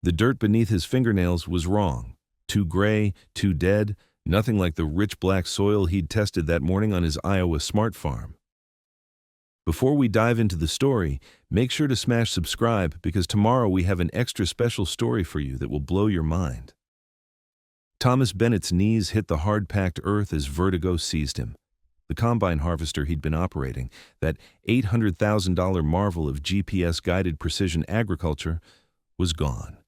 The dirt beneath his fingernails was wrong. Too gray, too dead, nothing like the rich black soil he'd tested that morning on his Iowa smart farm. Before we dive into the story, make sure to smash subscribe because tomorrow we have an extra special story for you that will blow your mind. Thomas Bennett's knees hit the hard-packed earth as vertigo seized him. The combine harvester he'd been operating, that $800,000 marvel of GPS-guided precision agriculture, was gone.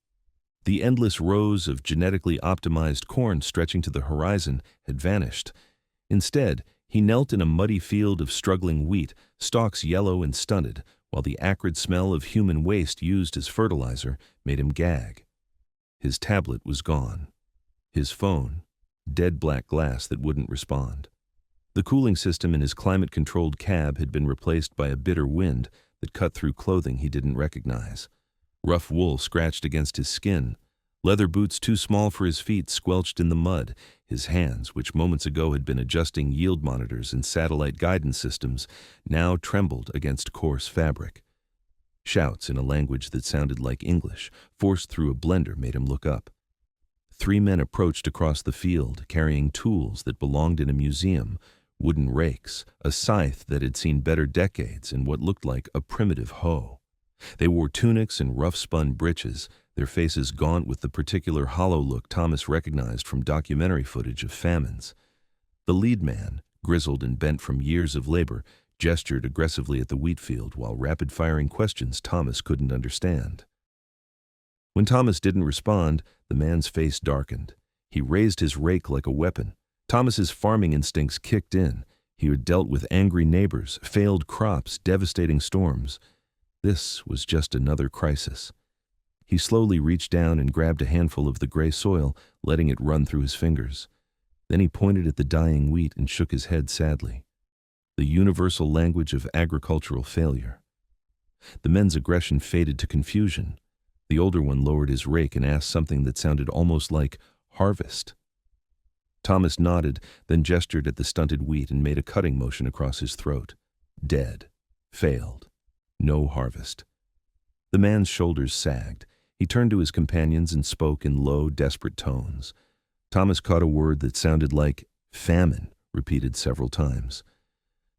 The endless rows of genetically optimized corn stretching to the horizon had vanished. Instead, he knelt in a muddy field of struggling wheat, stalks yellow and stunted, while the acrid smell of human waste used as fertilizer made him gag. His tablet was gone. His phone, dead black glass that wouldn't respond. The cooling system in his climate-controlled cab had been replaced by a bitter wind that cut through clothing he didn't recognize. Rough wool scratched against his skin. Leather boots too small for his feet squelched in the mud. His hands, which moments ago had been adjusting yield monitors and satellite guidance systems, now trembled against coarse fabric. Shouts in a language that sounded like English, forced through a blender, made him look up. 3 men approached across the field, carrying tools that belonged in a museum, wooden rakes, a scythe that had seen better decades, and what looked like a primitive hoe. They wore tunics and rough-spun breeches, their faces gaunt with the particular hollow look Thomas recognized from documentary footage of famines. The lead man, grizzled and bent from years of labor, gestured aggressively at the wheat field while rapid-firing questions Thomas couldn't understand. When Thomas didn't respond, the man's face darkened. He raised his rake like a weapon. Thomas's farming instincts kicked in. He had dealt with angry neighbors, failed crops, devastating storms. This was just another crisis. He slowly reached down and grabbed a handful of the gray soil, letting it run through his fingers. Then he pointed at the dying wheat and shook his head sadly. The universal language of agricultural failure. The men's aggression faded to confusion. The older one lowered his rake and asked something that sounded almost like harvest. Thomas nodded, then gestured at the stunted wheat and made a cutting motion across his throat. Dead. Failed. No harvest. The man's shoulders sagged. He turned to his companions and spoke in low, desperate tones. Thomas caught a word that sounded like famine, repeated several times.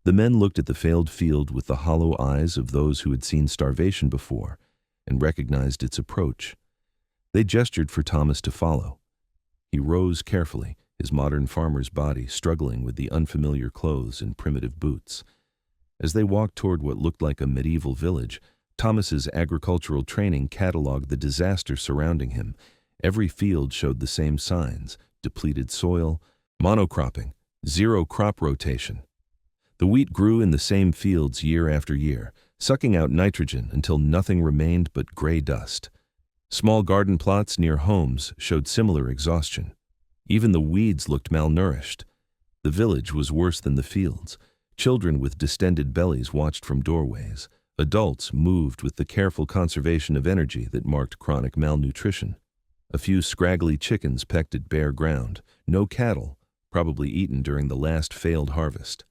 The men looked at the failed field with the hollow eyes of those who had seen starvation before and recognized its approach. They gestured for Thomas to follow. He rose carefully, his modern farmer's body struggling with the unfamiliar clothes and primitive boots. As they walked toward what looked like a medieval village, Thomas's agricultural training cataloged the disaster surrounding him. Every field showed the same signs: depleted soil, monocropping, zero crop rotation. The wheat grew in the same fields year after year, sucking out nitrogen until nothing remained but gray dust. Small garden plots near homes showed similar exhaustion. Even the weeds looked malnourished. The village was worse than the fields. Children with distended bellies watched from doorways. Adults moved with the careful conservation of energy that marked chronic malnutrition. A few scraggly chickens pecked at bare ground. No cattle, probably eaten during the last failed harvest.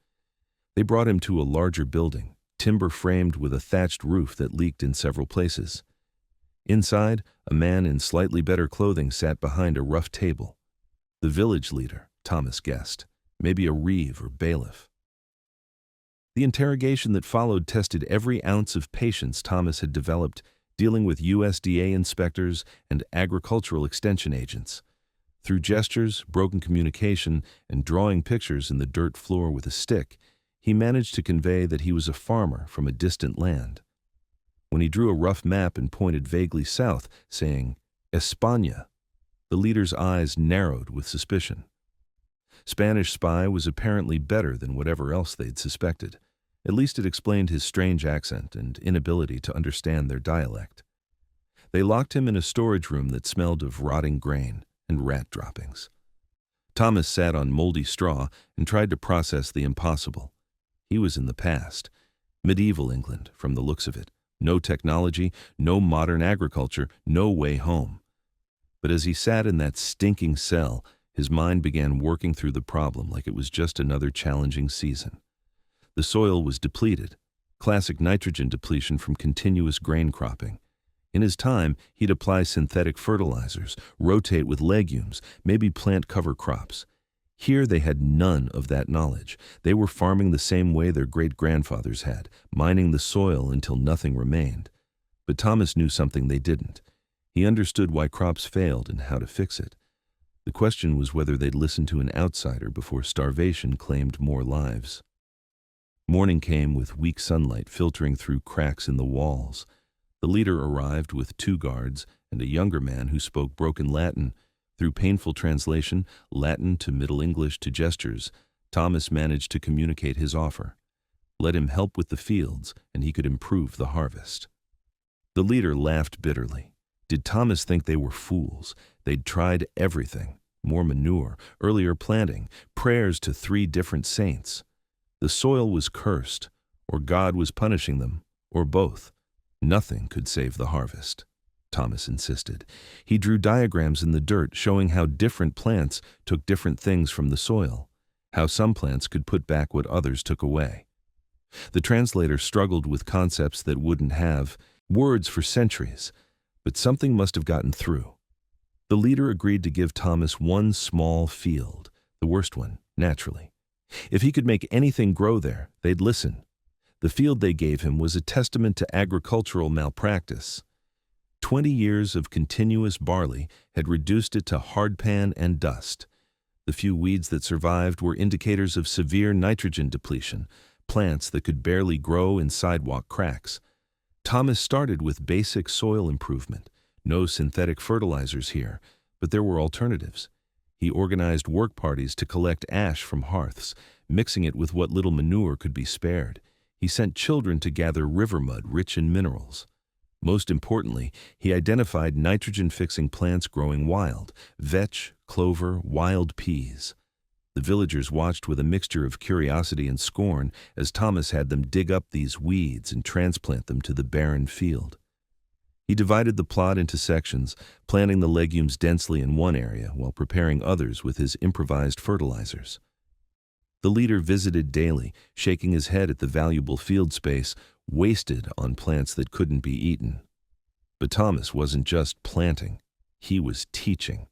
They brought him to a larger building, timber-framed with a thatched roof that leaked in several places. Inside, a man in slightly better clothing sat behind a rough table. The village leader, Thomas guessed, maybe a reeve or bailiff. The interrogation that followed tested every ounce of patience Thomas had developed dealing with USDA inspectors and agricultural extension agents. Through gestures, broken communication, and drawing pictures in the dirt floor with a stick, he managed to convey that he was a farmer from a distant land. When he drew a rough map and pointed vaguely south, saying, España, the leader's eyes narrowed with suspicion. Spanish spy was apparently better than whatever else they'd suspected. At least it explained his strange accent and inability to understand their dialect. They locked him in a storage room that smelled of rotting grain and rat droppings. Thomas sat on moldy straw and tried to process the impossible. He was in the past, medieval England from the looks of it. No technology, no modern agriculture, no way home. But as he sat in that stinking cell, his mind began working through the problem like it was just another challenging season. The soil was depleted, classic nitrogen depletion from continuous grain cropping. In his time, he'd apply synthetic fertilizers, rotate with legumes, maybe plant cover crops. Here they had none of that knowledge. They were farming the same way their great-grandfathers had, mining the soil until nothing remained. But Thomas knew something they didn't. He understood why crops failed and how to fix it. The question was whether they'd listen to an outsider before starvation claimed more lives. Morning came with weak sunlight filtering through cracks in the walls. The leader arrived with 2 guards and a younger man who spoke broken Latin. Through painful translation, Latin to Middle English to gestures, Thomas managed to communicate his offer. Let him help with the fields, and he could improve the harvest. The leader laughed bitterly. Did Thomas think they were fools? They'd tried everything. More manure, earlier planting, prayers to 3 different saints. The soil was cursed, or God was punishing them, or both. Nothing could save the harvest, Thomas insisted. He drew diagrams in the dirt showing how different plants took different things from the soil, how some plants could put back what others took away. The translator struggled with concepts that wouldn't have words for centuries, but something must have gotten through. The leader agreed to give Thomas 1 small field, the worst one, naturally. If he could make anything grow there, they'd listen. The field they gave him was a testament to agricultural malpractice. 20 years of continuous barley had reduced it to hardpan and dust. The few weeds that survived were indicators of severe nitrogen depletion, plants that could barely grow in sidewalk cracks. Thomas started with basic soil improvement. No synthetic fertilizers here, but there were alternatives. He organized work parties to collect ash from hearths, mixing it with what little manure could be spared. He sent children to gather river mud rich in minerals. Most importantly, he identified nitrogen-fixing plants growing wild: vetch, clover, wild peas. The villagers watched with a mixture of curiosity and scorn as Thomas had them dig up these weeds and transplant them to the barren field. He divided the plot into sections, planting the legumes densely in one area while preparing others with his improvised fertilizers. The leader visited daily, shaking his head at the valuable field space wasted on plants that couldn't be eaten. But Thomas wasn't just planting, he was teaching.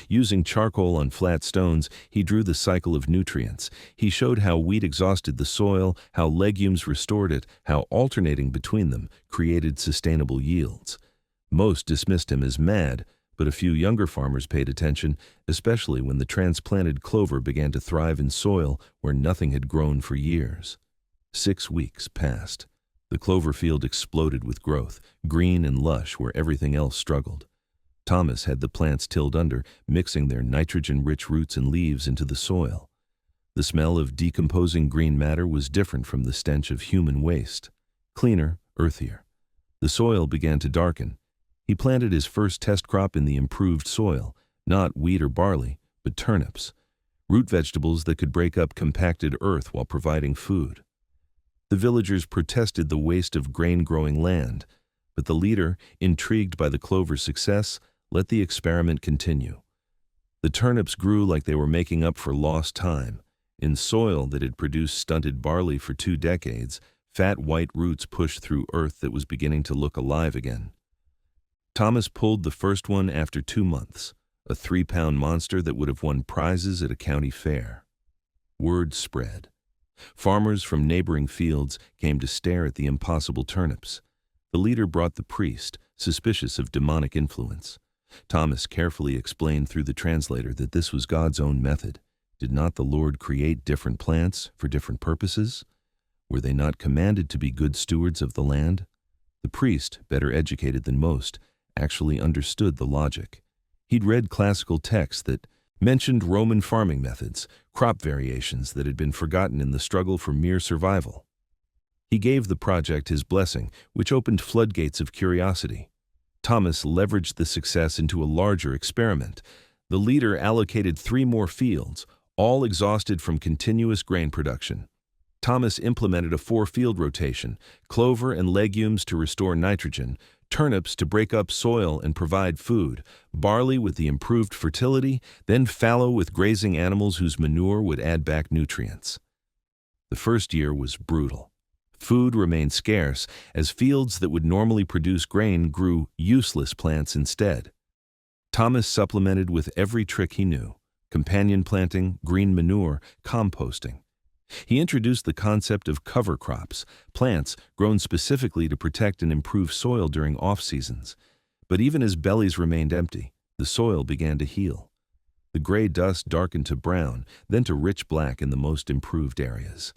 Using charcoal on flat stones, he drew the cycle of nutrients. He showed how wheat exhausted the soil, how legumes restored it, how alternating between them created sustainable yields. Most dismissed him as mad, but a few younger farmers paid attention, especially when the transplanted clover began to thrive in soil where nothing had grown for years. 6 weeks passed. The clover field exploded with growth, green and lush where everything else struggled. Thomas had the plants tilled under, mixing their nitrogen-rich roots and leaves into the soil. The smell of decomposing green matter was different from the stench of human waste. Cleaner, earthier. The soil began to darken. He planted his first test crop in the improved soil, not wheat or barley, but turnips, root vegetables that could break up compacted earth while providing food. The villagers protested the waste of grain-growing land, but the leader, intrigued by the clover's success, let the experiment continue. The turnips grew like they were making up for lost time. In soil that had produced stunted barley for 2 decades, fat white roots pushed through earth that was beginning to look alive again. Thomas pulled the first one after 2 months, a 3-pound monster that would have won prizes at a county fair. Word spread. Farmers from neighboring fields came to stare at the impossible turnips. The leader brought the priest, suspicious of demonic influence. Thomas carefully explained through the translator that this was God's own method. Did not the Lord create different plants for different purposes? Were they not commanded to be good stewards of the land? The priest, better educated than most, actually understood the logic. He'd read classical texts that mentioned Roman farming methods, crop variations that had been forgotten in the struggle for mere survival. He gave the project his blessing, which opened floodgates of curiosity. Thomas leveraged the success into a larger experiment. The leader allocated 3 more fields, all exhausted from continuous grain production. Thomas implemented a 4-field rotation: clover and legumes to restore nitrogen, turnips to break up soil and provide food, barley with the improved fertility, then fallow with grazing animals whose manure would add back nutrients. The first year was brutal. Food remained scarce, as fields that would normally produce grain grew useless plants instead. Thomas supplemented with every trick he knew: companion planting, green manure, composting. He introduced the concept of cover crops, plants grown specifically to protect and improve soil during off-seasons. But even as bellies remained empty, the soil began to heal. The gray dust darkened to brown, then to rich black in the most improved areas.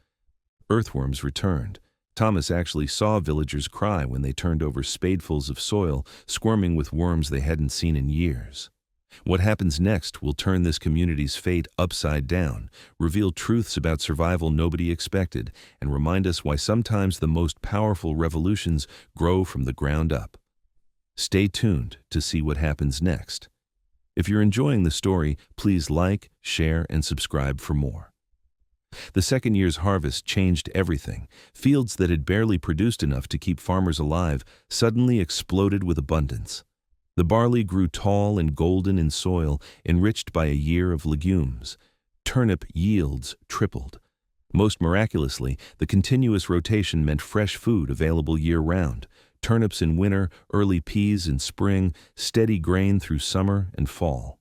Earthworms returned. Thomas actually saw villagers cry when they turned over spadefuls of soil, squirming with worms they hadn't seen in years. What happens next will turn this community's fate upside down, reveal truths about survival nobody expected, and remind us why sometimes the most powerful revolutions grow from the ground up. Stay tuned to see what happens next. If you're enjoying the story, please like, share, and subscribe for more. The second year's harvest changed everything. Fields that had barely produced enough to keep farmers alive suddenly exploded with abundance. The barley grew tall and golden in soil, enriched by a year of legumes. Turnip yields tripled. Most miraculously, the continuous rotation meant fresh food available year-round. Turnips in winter, early peas in spring, steady grain through summer and fall.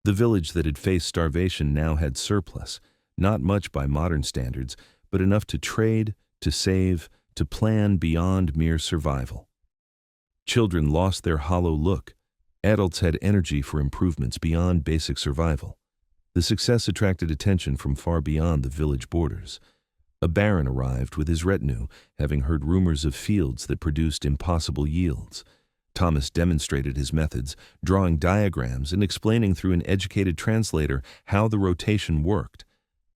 The village that had faced starvation now had surplus, not much by modern standards, but enough to trade, to save, to plan beyond mere survival. Children lost their hollow look. Adults had energy for improvements beyond basic survival. The success attracted attention from far beyond the village borders. A baron arrived with his retinue, having heard rumors of fields that produced impossible yields. Thomas demonstrated his methods, drawing diagrams and explaining through an educated translator how the rotation worked.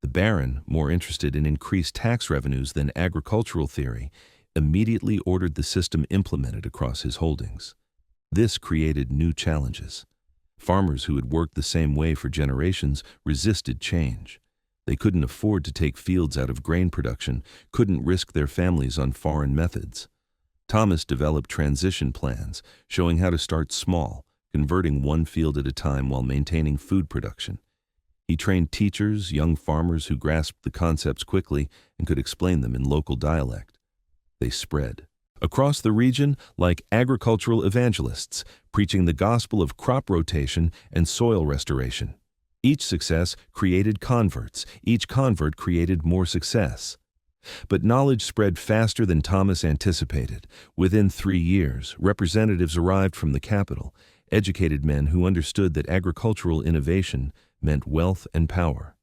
The baron, more interested in increased tax revenues than agricultural theory, immediately ordered the system implemented across his holdings. This created new challenges. Farmers who had worked the same way for generations resisted change. They couldn't afford to take fields out of grain production, couldn't risk their families on foreign methods. Thomas developed transition plans, showing how to start small, converting one field at a time while maintaining food production. He trained teachers, young farmers who grasped the concepts quickly and could explain them in local dialect. They spread across the region like agricultural evangelists, preaching the gospel of crop rotation and soil restoration. Each success created converts. Each convert created more success. But knowledge spread faster than Thomas anticipated. Within 3 years, representatives arrived from the capital, educated men who understood that agricultural innovation meant wealth and power.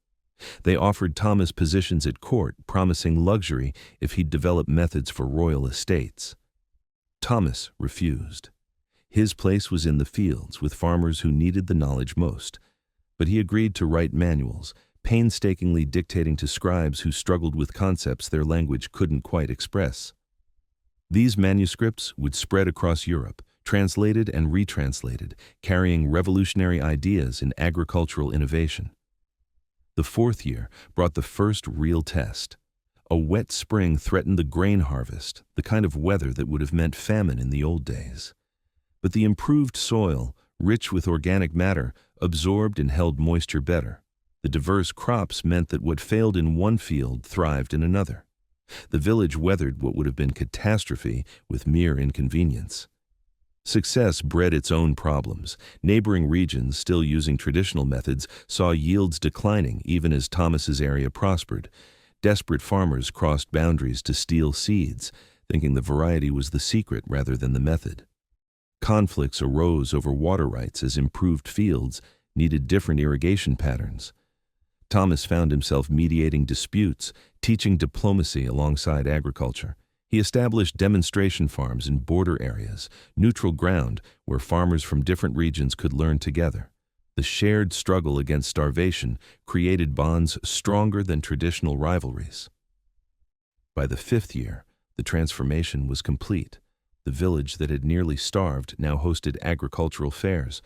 They offered Thomas positions at court, promising luxury if he'd develop methods for royal estates. Thomas refused. His place was in the fields with farmers who needed the knowledge most. But he agreed to write manuals, painstakingly dictating to scribes who struggled with concepts their language couldn't quite express. These manuscripts would spread across Europe, translated and retranslated, carrying revolutionary ideas in agricultural innovation. The fourth year brought the first real test. A wet spring threatened the grain harvest, the kind of weather that would have meant famine in the old days. But the improved soil, rich with organic matter, absorbed and held moisture better. The diverse crops meant that what failed in one field thrived in another. The village weathered what would have been catastrophe with mere inconvenience. Success bred its own problems. Neighboring regions, still using traditional methods, saw yields declining even as Thomas's area prospered. Desperate farmers crossed boundaries to steal seeds, thinking the variety was the secret rather than the method. Conflicts arose over water rights as improved fields needed different irrigation patterns. Thomas found himself mediating disputes, teaching diplomacy alongside agriculture. He established demonstration farms in border areas, neutral ground where farmers from different regions could learn together. The shared struggle against starvation created bonds stronger than traditional rivalries. By the 5th year, the transformation was complete. The village that had nearly starved now hosted agricultural fairs.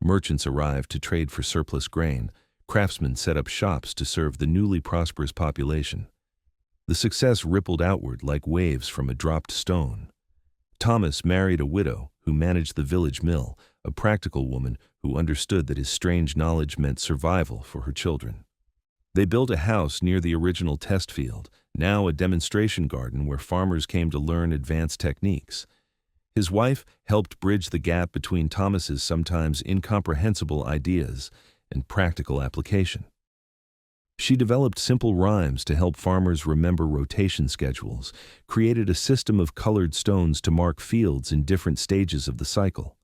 Merchants arrived to trade for surplus grain. Craftsmen set up shops to serve the newly prosperous population. The success rippled outward like waves from a dropped stone. Thomas married a widow who managed the village mill, a practical woman who understood that his strange knowledge meant survival for her children. They built a house near the original test field, now a demonstration garden where farmers came to learn advanced techniques. His wife helped bridge the gap between Thomas's sometimes incomprehensible ideas and practical application. She developed simple rhymes to help farmers remember rotation schedules, created a system of colored stones to mark fields in different stages of the cycle.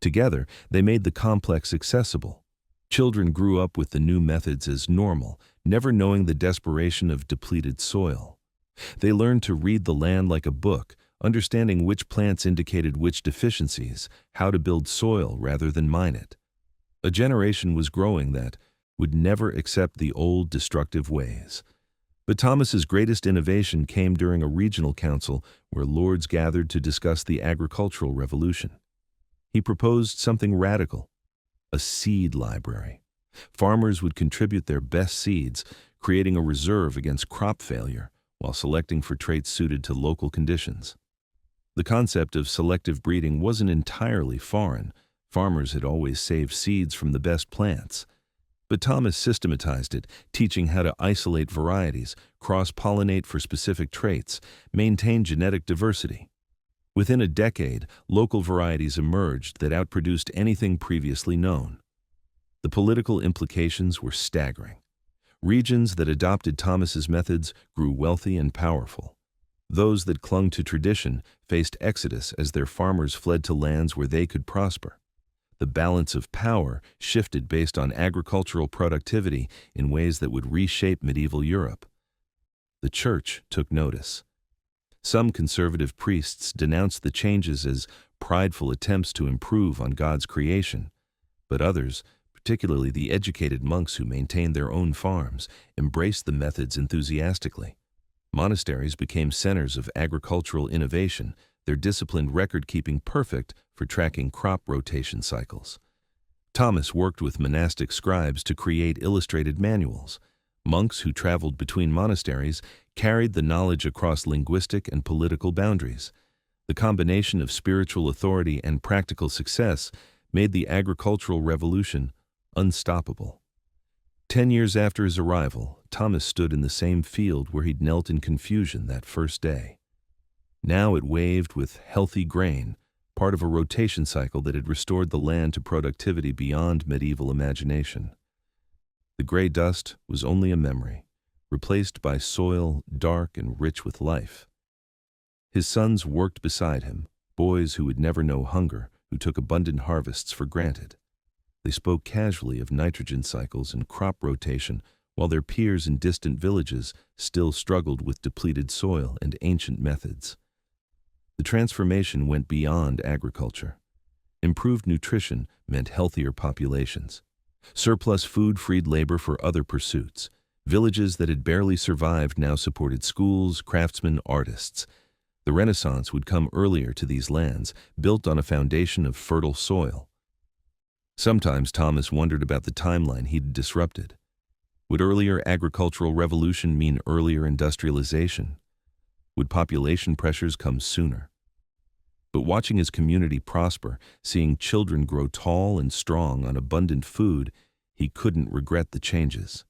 Together, they made the complex accessible. Children grew up with the new methods as normal, never knowing the desperation of depleted soil. They learned to read the land like a book, understanding which plants indicated which deficiencies, how to build soil rather than mine it. A generation was growing that would never accept the old destructive ways. But Thomas's greatest innovation came during a regional council where lords gathered to discuss the agricultural revolution. He proposed something radical: a seed library. Farmers would contribute their best seeds, creating a reserve against crop failure while selecting for traits suited to local conditions. The concept of selective breeding wasn't entirely foreign. Farmers had always saved seeds from the best plants. But Thomas systematized it, teaching how to isolate varieties, cross-pollinate for specific traits, maintain genetic diversity. Within a decade, local varieties emerged that outproduced anything previously known. The political implications were staggering. Regions that adopted Thomas's methods grew wealthy and powerful. Those that clung to tradition faced exodus as their farmers fled to lands where they could prosper. The balance of power shifted based on agricultural productivity in ways that would reshape medieval Europe. The Church took notice. Some conservative priests denounced the changes as prideful attempts to improve on God's creation, but others, particularly the educated monks who maintained their own farms, embraced the methods enthusiastically. Monasteries became centers of agricultural innovation, their disciplined record-keeping perfect for tracking crop rotation cycles. Thomas worked with monastic scribes to create illustrated manuals. Monks who traveled between monasteries carried the knowledge across linguistic and political boundaries. The combination of spiritual authority and practical success made the agricultural revolution unstoppable. 10 years after his arrival, Thomas stood in the same field where he'd knelt in confusion that first day. Now it waved with healthy grain, part of a rotation cycle that had restored the land to productivity beyond medieval imagination. The gray dust was only a memory, replaced by soil dark and rich with life. His sons worked beside him, boys who would never know hunger, who took abundant harvests for granted. They spoke casually of nitrogen cycles and crop rotation, while their peers in distant villages still struggled with depleted soil and ancient methods. The transformation went beyond agriculture. Improved nutrition meant healthier populations. Surplus food freed labor for other pursuits. Villages that had barely survived now supported schools, craftsmen, artists. The Renaissance would come earlier to these lands, built on a foundation of fertile soil. Sometimes Thomas wondered about the timeline he'd disrupted. Would earlier agricultural revolution mean earlier industrialization? Would population pressures come sooner? But watching his community prosper, seeing children grow tall and strong on abundant food, he couldn't regret the changes.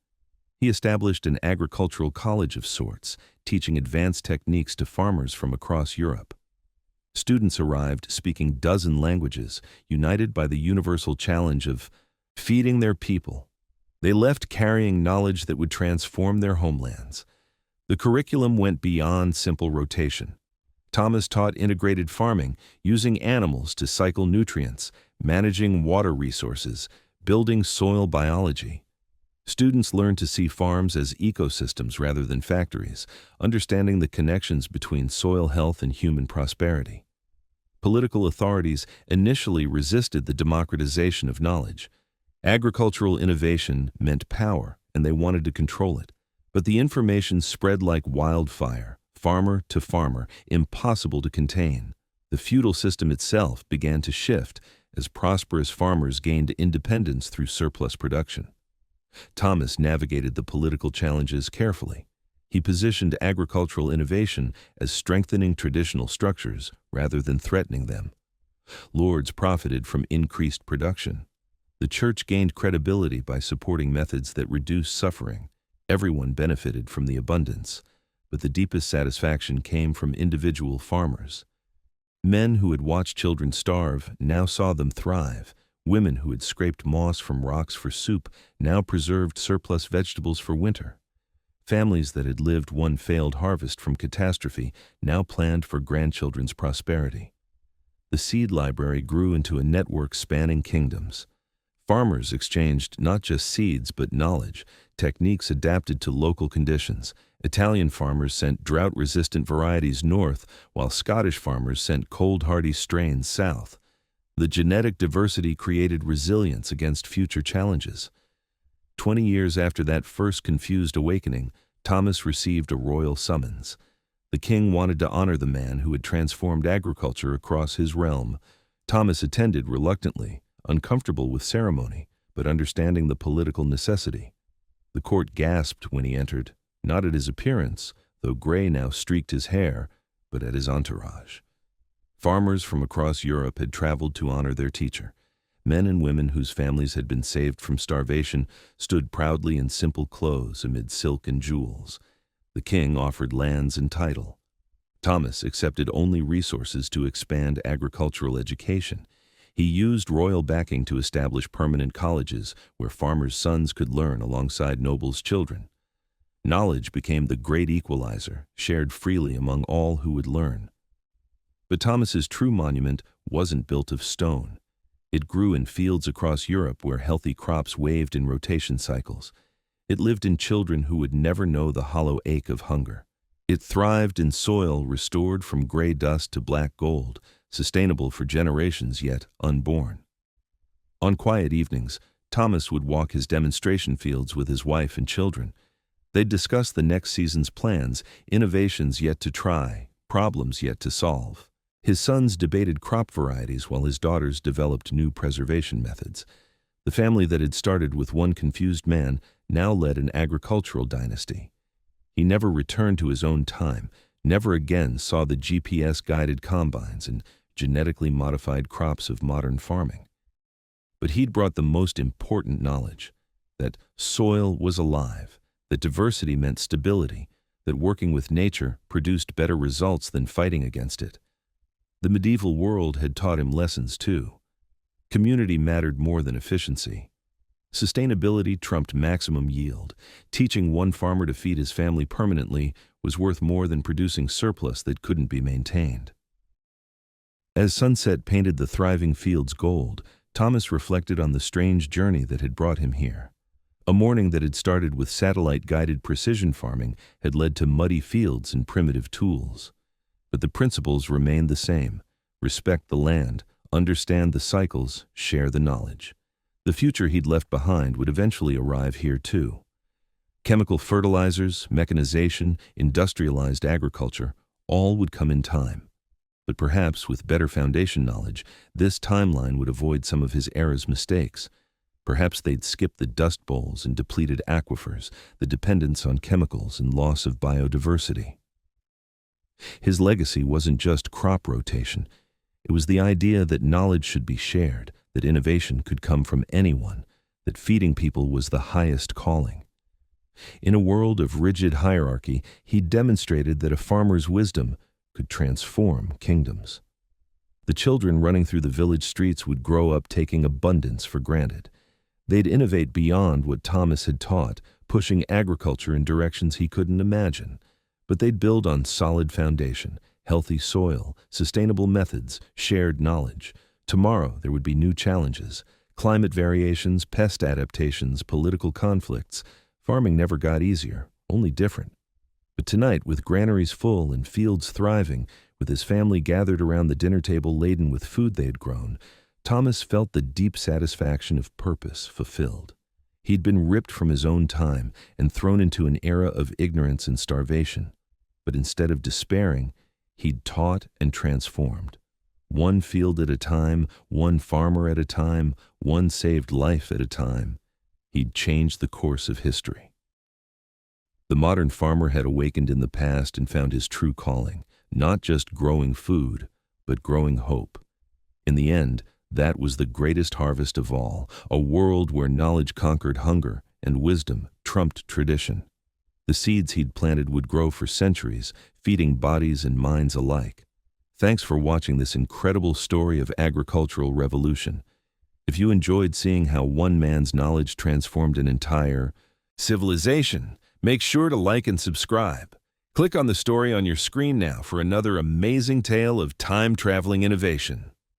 He established an agricultural college of sorts, teaching advanced techniques to farmers from across Europe. Students arrived speaking dozen languages, united by the universal challenge of feeding their people. They left carrying knowledge that would transform their homelands. The curriculum went beyond simple rotation. Thomas taught integrated farming, using animals to cycle nutrients, managing water resources, building soil biology. Students learned to see farms as ecosystems rather than factories, understanding the connections between soil health and human prosperity. Political authorities initially resisted the democratization of knowledge. Agricultural innovation meant power, and they wanted to control it. But the information spread like wildfire, farmer to farmer, impossible to contain. The feudal system itself began to shift as prosperous farmers gained independence through surplus production. Thomas navigated the political challenges carefully. He positioned agricultural innovation as strengthening traditional structures rather than threatening them. Lords profited from increased production. The church gained credibility by supporting methods that reduced suffering. Everyone benefited from the abundance, but the deepest satisfaction came from individual farmers. Men who had watched children starve now saw them thrive. Women who had scraped moss from rocks for soup now preserved surplus vegetables for winter. Families that had lived one failed harvest from catastrophe now planned for grandchildren's prosperity. The seed library grew into a network spanning kingdoms. Farmers exchanged not just seeds but knowledge, techniques adapted to local conditions. Italian farmers sent drought-resistant varieties north, while Scottish farmers sent cold-hardy strains south. The genetic diversity created resilience against future challenges. 20 years after that first confused awakening, Thomas received a royal summons. The king wanted to honor the man who had transformed agriculture across his realm. Thomas attended reluctantly, uncomfortable with ceremony, but understanding the political necessity. The court gasped when he entered, not at his appearance, though gray now streaked his hair, but at his entourage. Farmers from across Europe had traveled to honor their teacher. Men and women whose families had been saved from starvation stood proudly in simple clothes amid silk and jewels. The king offered lands and title. Thomas accepted only resources to expand agricultural education. He used royal backing to establish permanent colleges where farmers' sons could learn alongside nobles' children. Knowledge became the great equalizer, shared freely among all who would learn. But Thomas's true monument wasn't built of stone. It grew in fields across Europe where healthy crops waved in rotation cycles. It lived in children who would never know the hollow ache of hunger. It thrived in soil restored from gray dust to black gold, sustainable for generations yet unborn. On quiet evenings, Thomas would walk his demonstration fields with his wife and children. They'd discuss the next season's plans, innovations yet to try, problems yet to solve. His sons debated crop varieties while his daughters developed new preservation methods. The family that had started with one confused man now led an agricultural dynasty. He never returned to his own time, never again saw the GPS-guided combines and genetically modified crops of modern farming. But he'd brought the most important knowledge, that soil was alive, that diversity meant stability, that working with nature produced better results than fighting against it. The medieval world had taught him lessons too. Community mattered more than efficiency. Sustainability trumped maximum yield. Teaching one farmer to feed his family permanently was worth more than producing surplus that couldn't be maintained. As sunset painted the thriving fields gold, Thomas reflected on the strange journey that had brought him here. A morning that had started with satellite-guided precision farming had led to muddy fields and primitive tools. But the principles remained the same: respect the land, understand the cycles, share the knowledge. The future he'd left behind would eventually arrive here too. Chemical fertilizers, mechanization, industrialized agriculture, all would come in time. But perhaps with better foundation knowledge, this timeline would avoid some of his era's mistakes. Perhaps they'd skip the dust bowls and depleted aquifers, the dependence on chemicals and loss of biodiversity. His legacy wasn't just crop rotation. It was the idea that knowledge should be shared, that innovation could come from anyone, that feeding people was the highest calling. In a world of rigid hierarchy, he demonstrated that a farmer's wisdom could transform kingdoms. The children running through the village streets would grow up taking abundance for granted. They'd innovate beyond what Thomas had taught, pushing agriculture in directions he couldn't imagine. But they'd build on solid foundation, healthy soil, sustainable methods, shared knowledge. Tomorrow there would be new challenges: climate variations, pest adaptations, political conflicts. Farming never got easier, only different. But tonight, with granaries full and fields thriving, with his family gathered around the dinner table laden with food they had grown, Thomas felt the deep satisfaction of purpose fulfilled. He'd been ripped from his own time and thrown into an era of ignorance and starvation. But instead of despairing, he'd taught and transformed. One field at a time, one farmer at a time, one saved life at a time. He'd changed the course of history. The modern farmer had awakened in the past and found his true calling, not just growing food, but growing hope. In the end, that was the greatest harvest of all, a world where knowledge conquered hunger and wisdom trumped tradition. The seeds he'd planted would grow for centuries, feeding bodies and minds alike. Thanks for watching this incredible story of agricultural revolution. If you enjoyed seeing how one man's knowledge transformed an entire civilization, make sure to like and subscribe. Click on the story on your screen now for another amazing tale of time-traveling innovation.